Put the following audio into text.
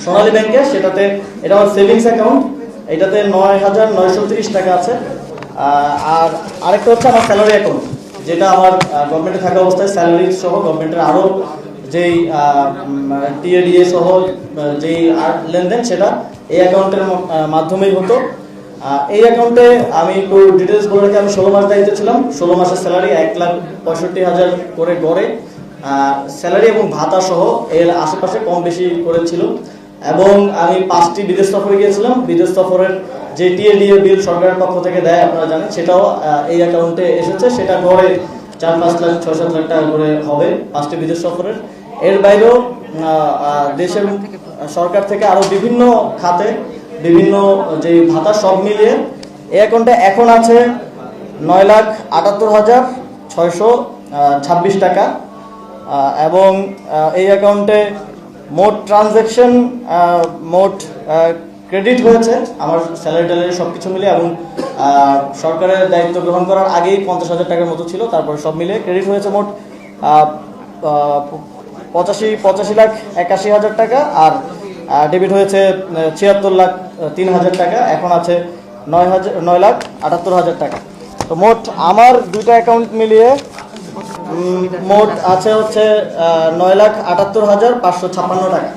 সোনালী ব্যাংকে, সেটাতে এটা আমার সেভিংস অ্যাকাউন্ট, এটাতে ৯,৯৩০ টাকা আছে। আর আরেকটা হচ্ছে আমার স্যালারি অ্যাকাউন্ট, যেটা আমার গভর্নমেন্টে থাকা অবস্থায় স্যালারি সহ গভর্নমেন্টের আরও যেই টিএডিএ সহ যেই লেনদেন, সেটা এই অ্যাকাউন্টের মাধ্যমেই হতো। এই অ্যাকাউন্টে আমি একটু ডিটেলস বলে রাখি, আমি 16 মাস দায়িত্ব ছিলাম। 16 মাসের স্যালারি 1,65,000 করে গড়ে স্যালারি এবং ভাতা সহ এর আশেপাশে কম বেশি করেছিল। এবং আমি 5টি বিদেশ সফরে গিয়েছিলাম। বিদেশ সফরের যে টিএডিএ বিল সরকারের পক্ষ থেকে দেয় আপনারা জানেন, সেটাও এই অ্যাকাউন্টে এসেছে। সেটা গড়ে 4-5 লাখ 6-7 লাখ টাকা করে হবে 5টি বিদেশ সফরের। এর বাইরেও দেশের সরকার থেকে আরো বিভিন্ন খাতে বিভিন্ন যে ভাতা সব মিলিয়ে এই অ্যাকাউন্টে এখন আছে 9,78,626 টাকা। এবং এই অ্যাকাউন্টে মোট ট্রানজ্যাকশন, মোট ক্রেডিট হয়েছে আমার স্যালারি ট্যালারি সব কিছু মিলে, এবং সরকারের দায়িত্ব গ্রহণ করার আগেই 50,000 টাকার মতো ছিল। তারপরে সব মিলে ক্রেডিট হয়েছে মোট 85,81,000 টাকা, আর ডেবিট হয়েছে 76,03,000 টাকা। এখন আছে 9,78,000 টাকা। তো মোট আমার দুইটা অ্যাকাউন্ট মিলিয়ে মোট আছে হচ্ছে 9,78,556 টাকা।